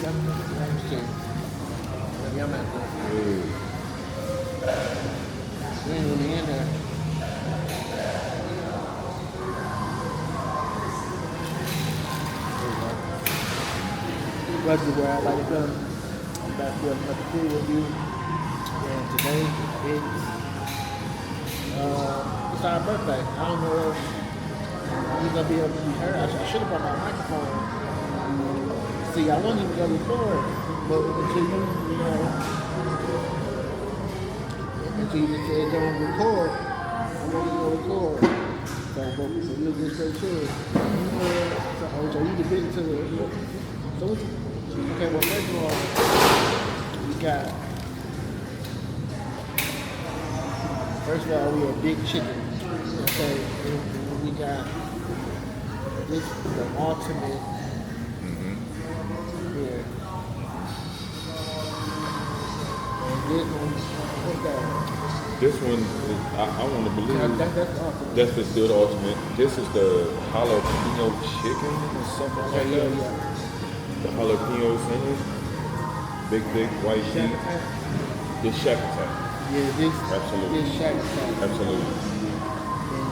Yum at that. We ain't really in there. What's the word I like to come? I'm back with another food review. And today it's our birthday. I don't know if we're gonna be able to be heard. I should have brought my microphone. See, I wasn't even gonna record, but until you said don't record, I'm gonna record. So you'll get straight to it. So you can get into it. So okay, well first of all, we got we have big chicken. Okay, and we got this the ultimate. Yeah. And this one, what's that? This one, I want to believe that's still the ultimate. This is the jalapeno chicken or something like that. Yeah. The jalapeno sandwich, big white meat. This Shaq attack. Yeah, this absolutely. This Shaq attack. Absolutely.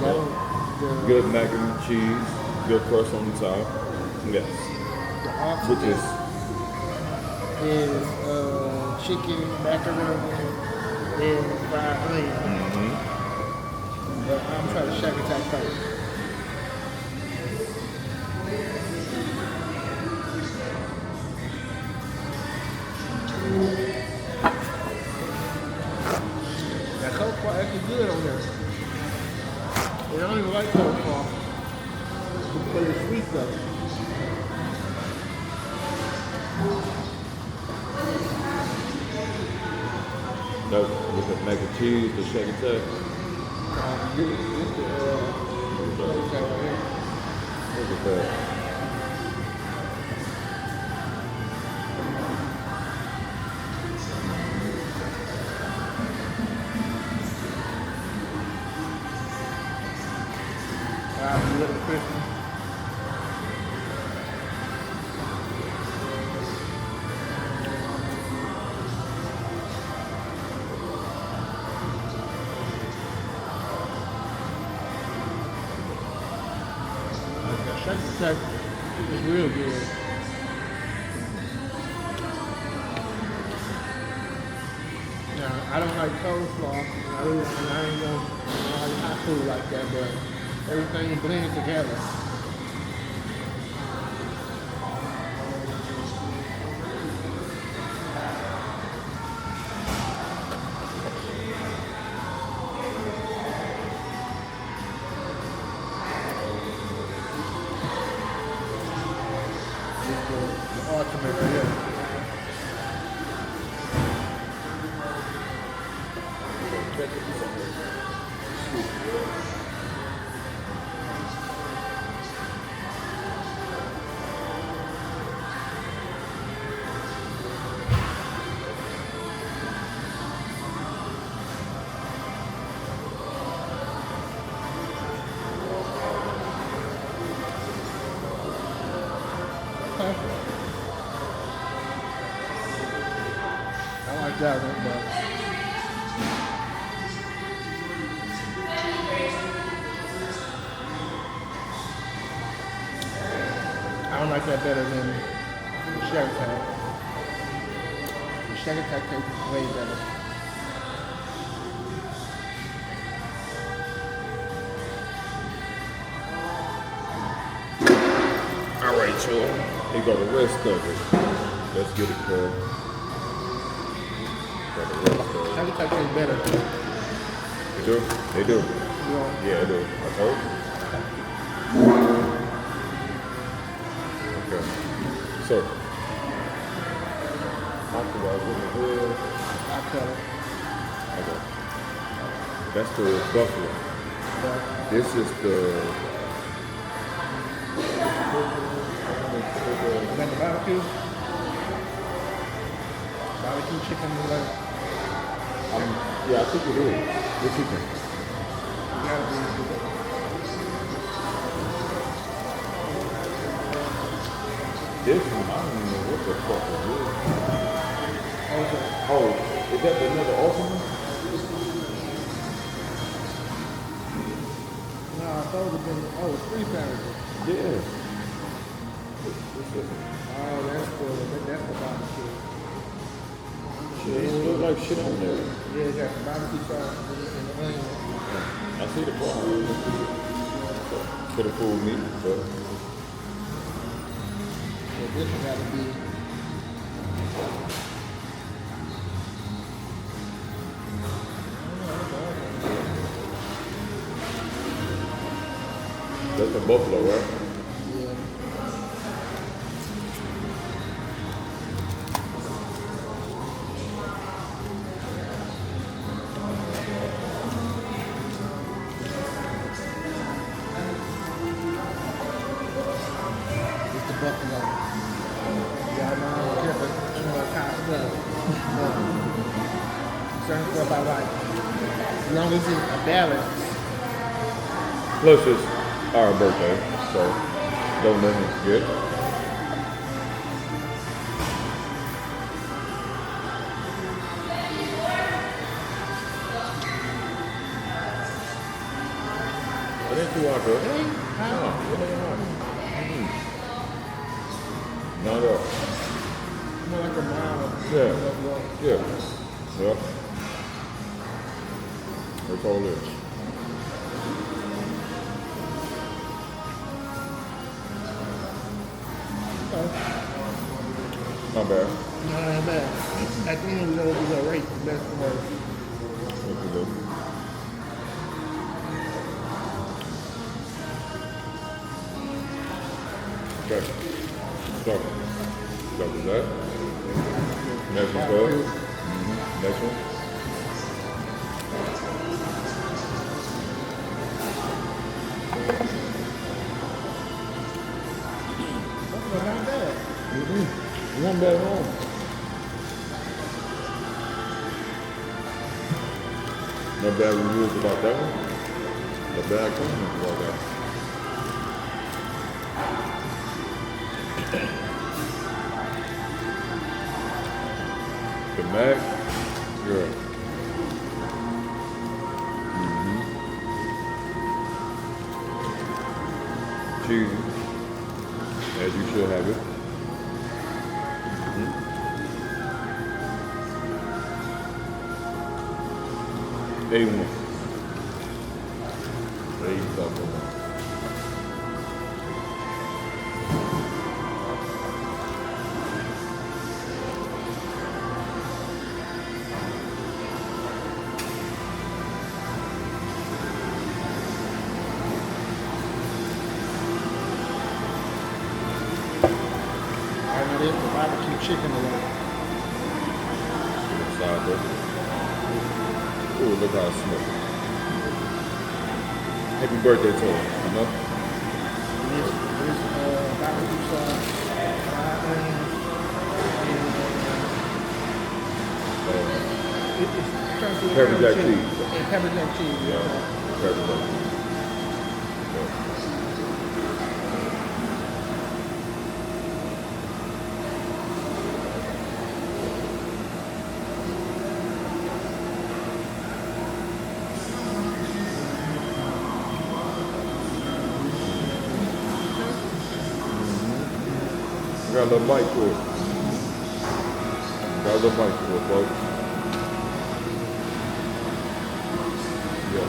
And good mac and cheese, good crust on the top. Yes. Which is chicken, macaroni, and fried onion. But I'm trying to Shaq attack first. That coleslaw actually good on there. And I don't even like coleslaw, but it's sweet though. No, with the mac and cheese, the Shaq attack. Look at that. Wow, you look crispy. Shaq attack is real good. Now, I don't like coleslaw. I ain't gonna like hot food like that, but everything blends together. The ultimate right here. I like that one, but I don't like that better than the Shaq attack. The Shaq attack tastes way better. All right, y'all. Here go the rest of it. Let's get it, Cole. Shaq attack tastes better. They do? They do. Yeah, they do. I told you. Okay. So, afterwards, what we do? I cut it. Okay. That's the buffalo. But This is the. is that the barbecue? Barbecue chicken is like. Yeah, I think it is. The chicken. You gotta be. This one, I don't even know what the fuck it is. Okay. Oh, is that another ultimate? No, I thought it would have been, oh, it's 3 packages. Yeah. Oh, that's the barbecue. Shit, it look like shit on there. Yeah, it got the barbecue sauce and the onion. I see the problem. Could have fooled me, but So this one got to be. that's the buffalo, right? Yeah. It's the buffalo. Yeah, I know. Careful. You know, kind of stuff. Certain stuff I like. As long as it's a balance. Plus it's our birthday, so don't let him forget. I didn't too hard, bro. No, it ain't hard. Not at all. More like a mild. Yeah. Yeah. Yep. That's all it is. Not bad. Not that bad. At the end, we're going to rate the best and worst. What you do? Okay. So, that was that. Next one, good. Next one. That's not bad. One bad at all. No bad reviews about that one. No bad comments about that one. The Mac, yeah. Cheesy, as you should have it. A1. A1. I know this the barbecue chicken alone. Side burger. Ooh, look how it smells. Happy birthday to him, you know? This barbecue sauce, fried onions, and Pepper jack cheese. And pepper jack cheese. Yeah, pepper jack cheese. Got a little bite to it. Got a little bite to it, folks. Yeah.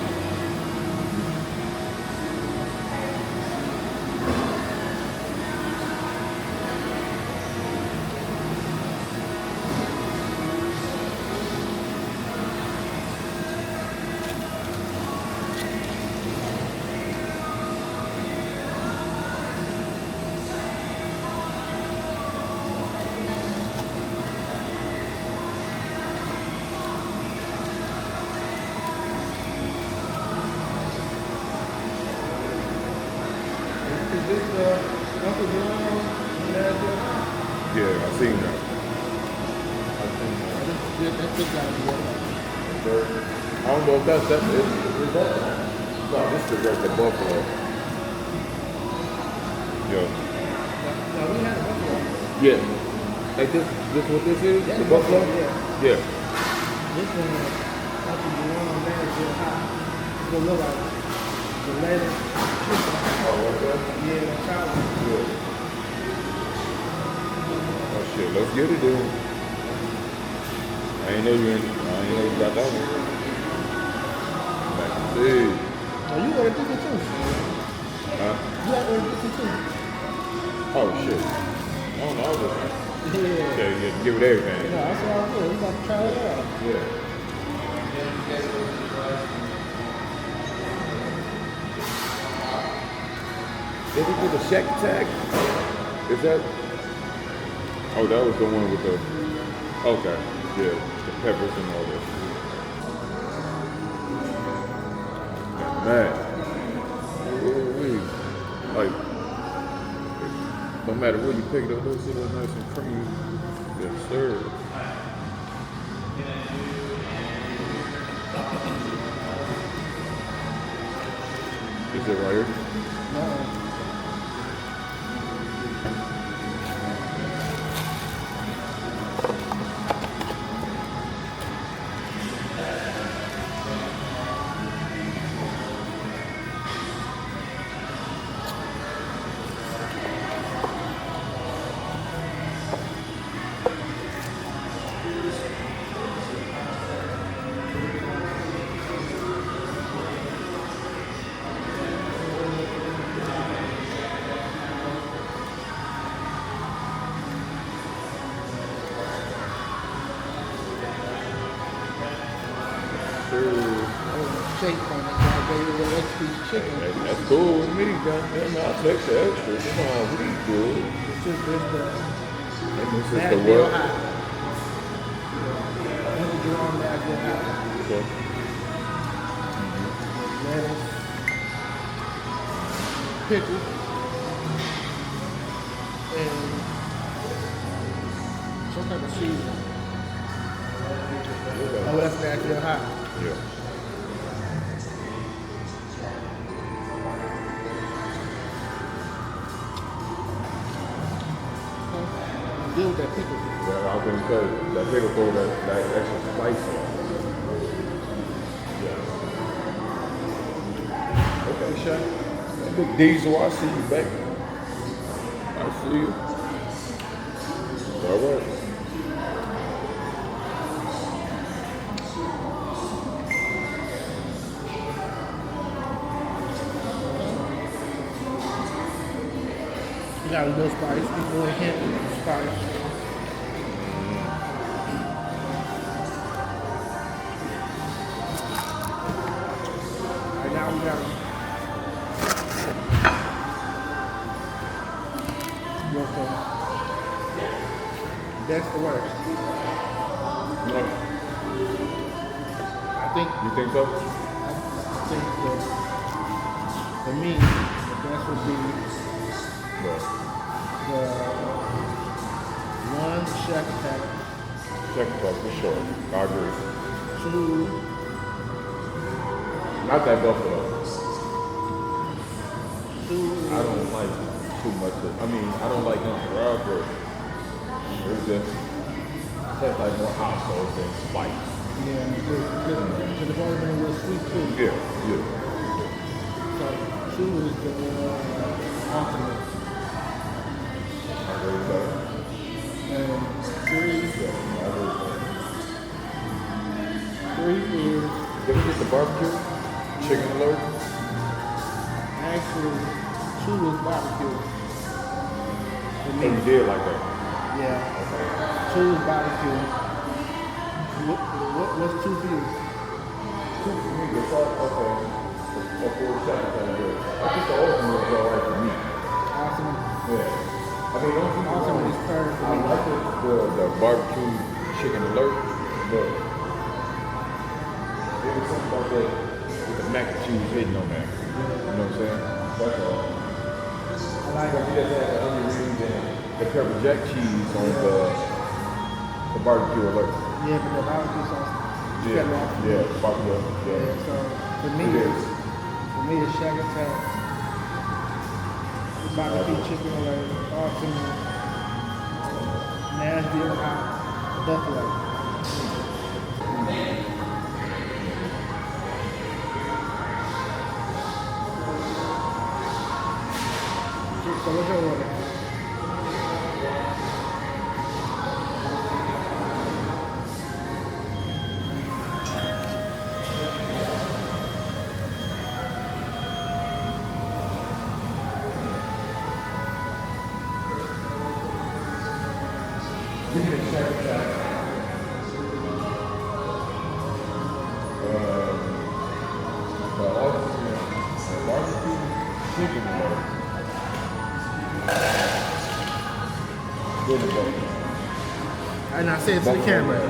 Is this Uncle John? Yeah, I seen that. That's this guy. I don't know if that's it. Is that? No, this is like the buffalo. Yo. No, we had a buffalo. Yeah. Like this what this is? That's The buffalo? yeah. Yeah. This one, like the one on there is real hot. It's gonna look like the latest chicken. Oh, what's that? Yeah, that's how it Yeah. Oh shit, let's get it then. I ain't know you got that one. Back to see. Oh, you ordered this one too. Huh? You got ordered this one too. Oh shit. I don't know this one. Yeah. Yeah, you give it everything. No, that's all good. We about to try it out. Yeah. Did he do the Shaq tag? Is that? Oh, that was the one with the. Okay, yeah, the peppers and all that. Man, like, no matter where you pick it up, those are nice and creamy. Yes, sir. Is it right here? No. Shake on it, so I gave you a little extra piece of chicken. That's cool with me, goddamn. I'll take the extra. Come on, we good. It's just this the And this is the Nashville what? hot. This is your own Nashville hot. Okay. Lettuce, pickle, and some type of seasoning. Oh, that's Nashville hot. Yeah. Deal with that pickle. Well, I was gonna say that pickle throw that extra spice on. Yeah. Okay, Shaq. That big Diesel, I see you back. I see you. All right. You got a little spice, a little hint of spice. Right now we got that's the worst. No. I think You think so? for me the best would be Right. the one Shaq attack, Check it out for sure. I agree. two Not that buffalo. two I don't like too much of, I don't like nothing raw, but it's just tastes like more hot sauce than spice. yeah, because the ball been real sweet too. Yeah, yeah. So two is the ultimate. I agree with that. And three Yeah, I agree with is that. Did we get the barbecue? Chicken alert? actually two is barbecue. For Oh, me. you did like that? Yeah. Okay. Two is barbecue. What's two for you? Two for me, the sauce, okay. Of course, that's kind of good. I think the ultimate is alright for me. Awesome. Yeah. Don't get me Awesome wrong. is perfect for I me. like the barbecue chicken alert, but there was something about that with the mac and cheese hitting on that. You know what I'm saying? That's all. I like But you just had the onion rings and the pepper jack cheese on the barbecue alert. yeah, but the barbecue sauce. Yeah, yeah, barbecue. Yeah, Yeah. so for me, It is. it's Shaq attack. The barbecue chicken alert, awesome. still hot. Definitely. So what's your order? And I said to the camera,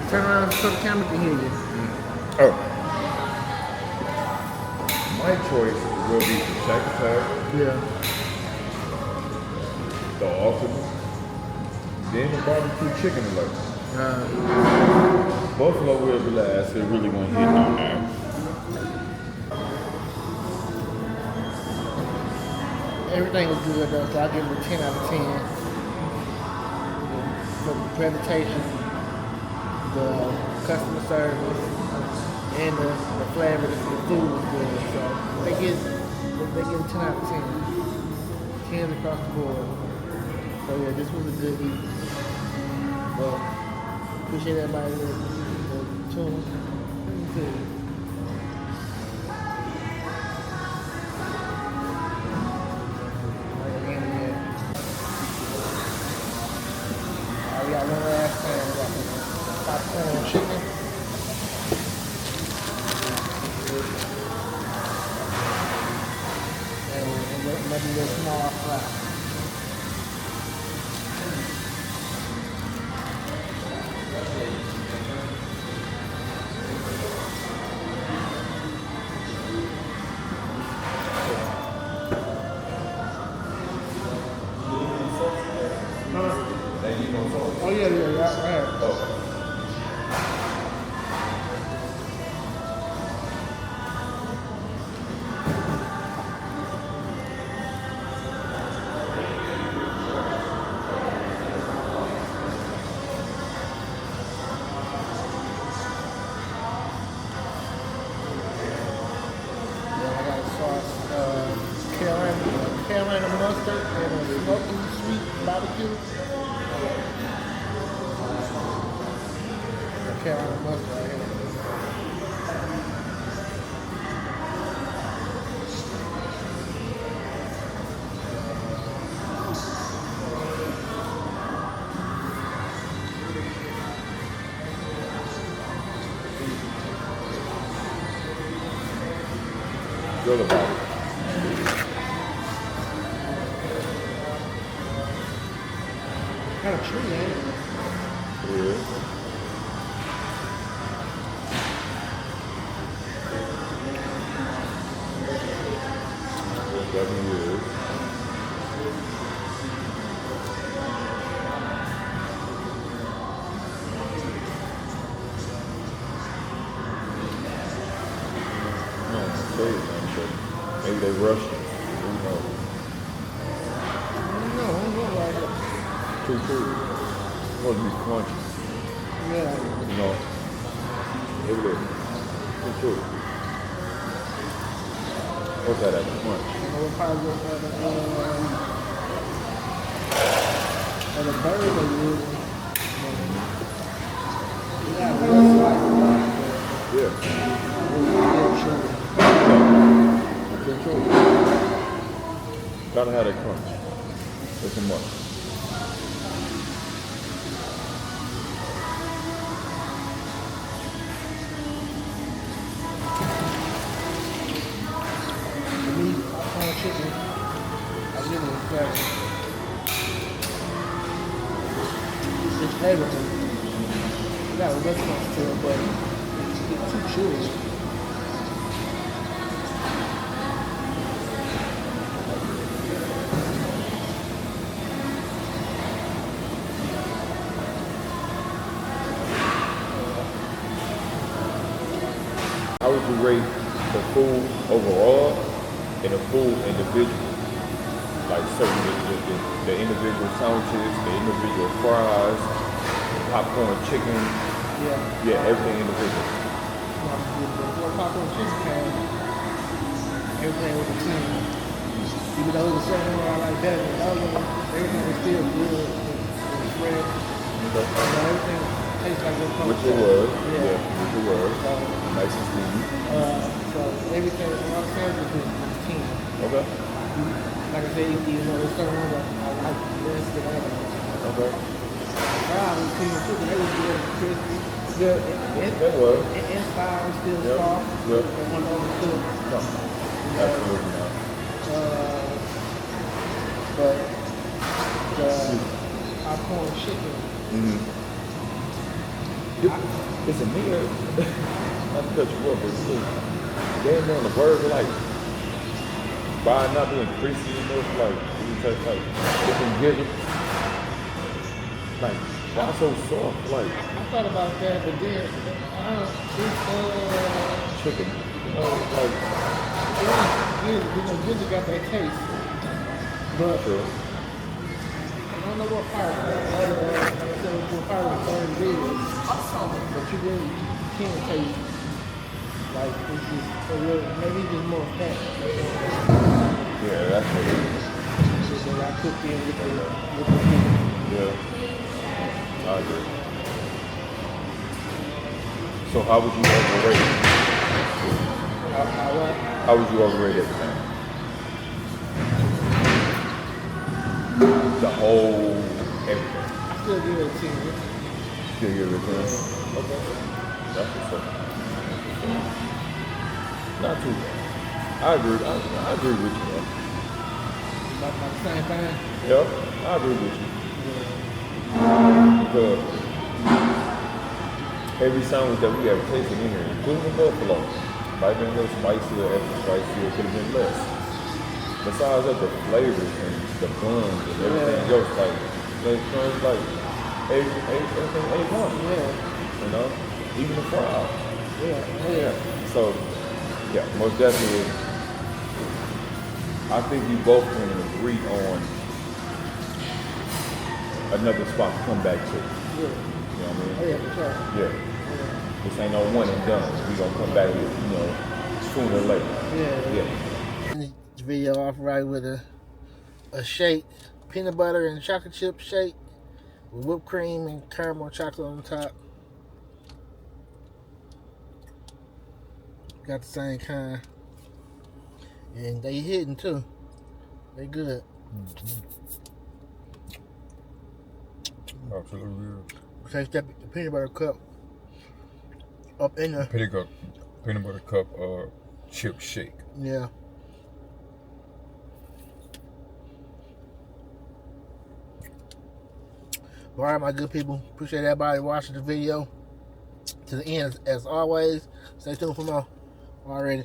turn around so the camera can hear you. Oh. My choice will be the Shaq attack, Yeah. the ultimate, then the barbecue chicken alert. Buffalo will be last. It really gonna hit on there. Everything was good though, so I give it a 10 out of 10. The presentation, the customer service, and the flavor, the food was good. So they get a 10 out of 10. 10 across the board. So yeah, this was a good week. Well, appreciate everybody that tuned in. We got one last pan. We got popcorn chicken. And maybe a small fry. Oh yeah, right. Carolina mustard and a smoky sweet barbecue. Carolina mustard right here. Good about it. Kind of true, man. Yeah. Definitely is. Maybe they rushed it. Who knows? No, I don't know like that. Too cool. Supposed to be crunchy. Yeah. You know. Look at it. Too cool. What's that at? Crunch. We'll probably go for the bird they use. Yeah, Yeah. Gotta have that crunch. It's a must. Chicken. I give it a flavor. It's flavorful. It got a richness to it, but it's too chewy. How would you rate the food overall and the food individually? like certain the individual sandwiches, the individual fries, popcorn chicken. Yeah, everything individual. Before popcorn chicken came, everything was the same. Even though it was something I like that, but everything was still good. It was fresh. Okay. Everything tastes like a Which it was. Yeah. Which it was. So, Nice and steamy. so everything, all the sandwiches was 10. Okay. Like I said, you know, there's certain ones I like less than others. Okay. Fries was cream and chicken, they was good and crispy. Yeah, that was. Inside was still Yep. soft. Yep. It wasn't overcooked. No. Absolutely not. But the popcorn chicken. Mm-hmm. It's a nigga. Not to cut you off, but it's damn on the burger, like by not being crispy enough, like you taste like it can get it. Like why so soft? Like I thought about that, but then it's chicken. You know, like Ginger got that taste. But sure. I don't know what part. Like I said, what part of the third is. But you really can't taste. Like it's just a little, maybe it's just more fat. Yeah, that's what it is. Just that I cooked in with the chicken. Yeah. I agree. So how would you overrate it? How would you overrate everything? The whole everything. I still give it a 10. Still give it a 10? Okay. That's what's up. Not too bad. I agree. I agree with you, man. About the same thing. Yep, I agree with you. Because every sandwich that we have tasted in here, including the buffalo, might have been a little spicy or extra spicy, or could have been less. Besides that, the flavors and the buns and everything else, like, it's like everything A1. Yeah. You know? Even the fries. Yeah. So, yeah, most definitely, I think we both can agree on another spot to come back to. Yeah. You know what I mean? Oh yeah, for sure. Yeah. This ain't no one and done. We gonna come back here, you know, sooner or later. Yeah. Finish this video off right with a shake, peanut butter and chocolate chip shake with whipped cream and caramel chocolate on top. Got the same kind. And they hitting too. They good. Absolutely. Taste that peanut butter cup up in the Peanut butter cup chip shake. yeah. All right, my good people. Appreciate everybody watching the video to the end as always. Stay tuned for more. Already.